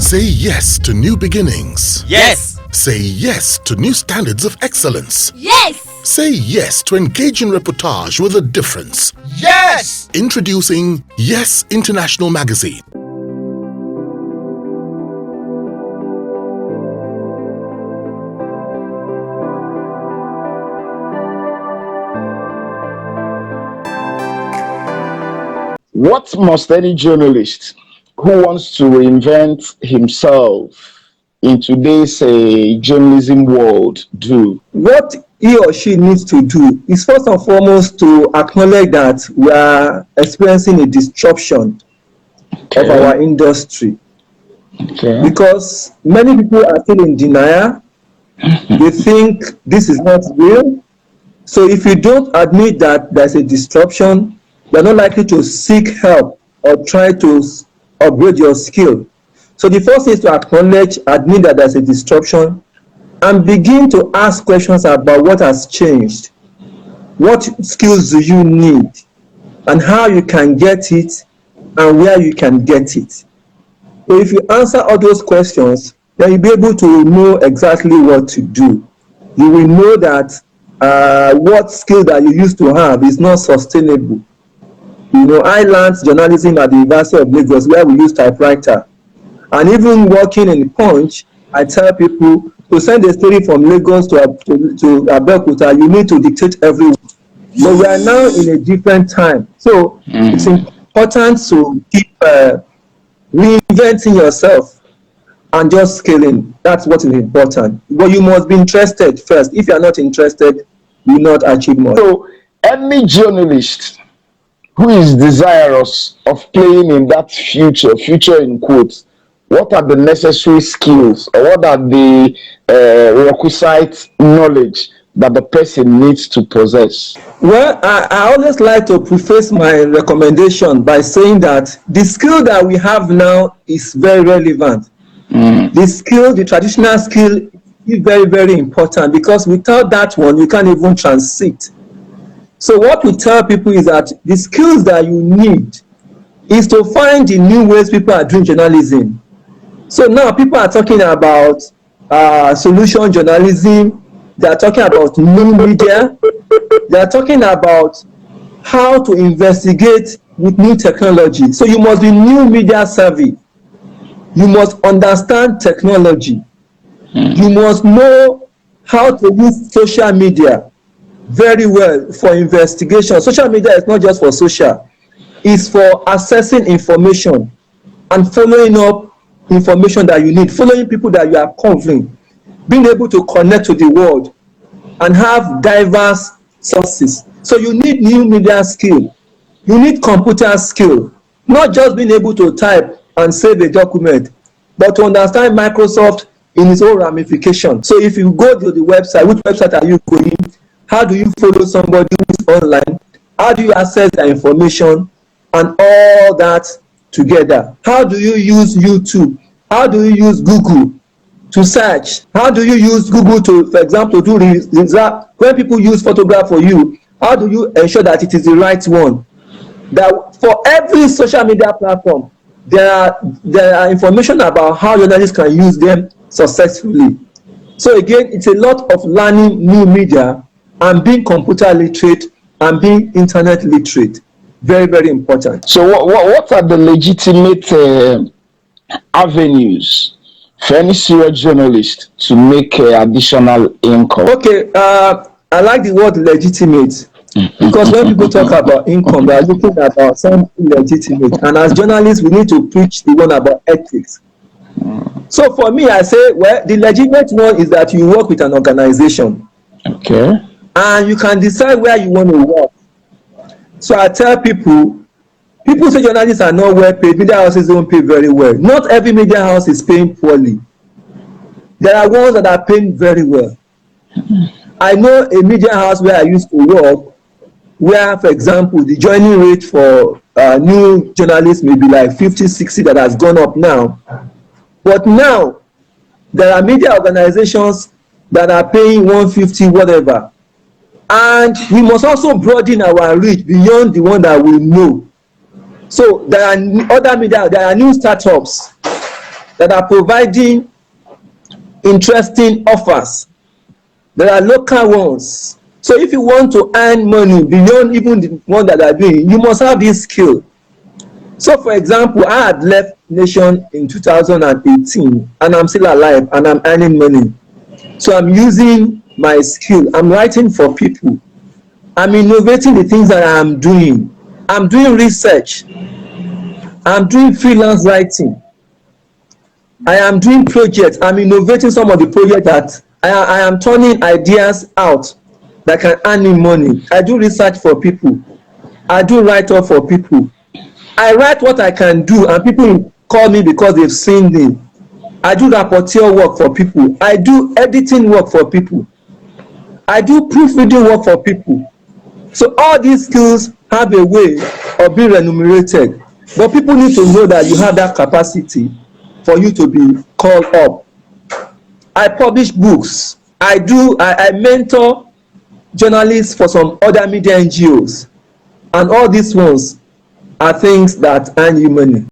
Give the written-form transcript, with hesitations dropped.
Say yes to new beginnings. Yes. Say yes to new standards of excellence. Yes. Say yes to engaging reportage with a difference. Yes. Introducing Yes International Magazine. What must any journalist who wants to reinvent himself in today's journalism world do? What he or she needs to do is first and foremost to acknowledge that we are experiencing a disruption of our industry. Because many people are still in denial. They think this is not real. So if you don't admit that there's a disruption, you're not likely to seek help or try to upgrade your skill. So the first thing is to acknowledge, admit that there's a disruption, and begin to ask questions about what has changed. What skills do you need, and how you can get it, and where you can get it. So if you answer all those questions, then you'll be able to know exactly what to do. You will know that what skill that you used to have is not sustainable. You know, I learned journalism at the University of Lagos, where we use typewriter. And even working in Punch, I tell people to send a story from Lagos to Abeokuta, you need to dictate every week. But we are now in a different time. So it's important to keep reinventing yourself and just scaling. That's what is important. But you must be interested first. If you are not interested, you will not achieve more. So any journalist who is desirous of playing in that future in quotes, what are the necessary skills or what are the requisite knowledge that the person needs to possess? Well, I always like to preface my recommendation by saying that the skill that we have now is very relevant. The traditional skill is very, very important, because without that one, you can't even transit. So what we tell people is that the skills that you need is to find the new ways people are doing journalism. So now people are talking about solution journalism. They are talking about new media. They are talking about how to investigate with new technology. So you must be new media savvy. You must understand technology. You must know how to use social media very well for investigation. Social media is not just for social. It's for accessing information and following up information that you need, following people that you are covering, being able to connect to the world and have diverse sources. So you need new media skill. You need computer skill, not just being able to type and save a document, but to understand Microsoft in its own ramification. So if you go to the website, which website are you going? How do you follow somebody who is online? How do you access the information and all that together? How do you use YouTube? How do you use Google to search? How do you use Google to, for example, do when people use photograph for you, how do you ensure that it is the right one? That for every social media platform, there are information about how journalists can use them successfully. So again, it's a lot of learning new media and being computer literate and being internet literate. Very, very important. So what are the legitimate avenues for any serious journalist to make additional income? Okay, I like the word legitimate, because when people talk about income, they are looking about something legitimate. And as journalists, we need to preach the one about ethics. So for me, I say, well, the legitimate one is that you work with an organization. Okay. And you can decide where you want to work. So I tell people say journalists are not well paid. Media houses don't pay very well. Not every media house is paying poorly. There are ones that are paying very well. I know a media house where I used to work, where, for example, the joining rate for new journalists may be like 50, 60, that has gone up now. But now, there are media organizations that are paying 150, whatever. And we must also broaden our reach beyond the one that we know. So there are other media, there are new startups that are providing interesting offers. There are local ones. So if you want to earn money beyond even the one that are doing, you must have this skill. So for example, I had left nation in 2018 and I'm still alive and I'm earning money. So I'm using my skill. I'm writing for people. I'm innovating the things that I'm doing. I'm doing research. I'm doing freelance writing. I am doing projects. I'm innovating some of the projects that I am turning ideas out that can earn me money. I do research for people. I do write up for people. I write what I can do and people call me because they've seen me. I do rapporteur work for people. I do editing work for people. I do proofreading work for people. So all these skills have a way of being remunerated. But people need to know that you have that capacity for you to be called up. I publish books. I mentor journalists for some other media NGOs. And all these ones are things that earn you money.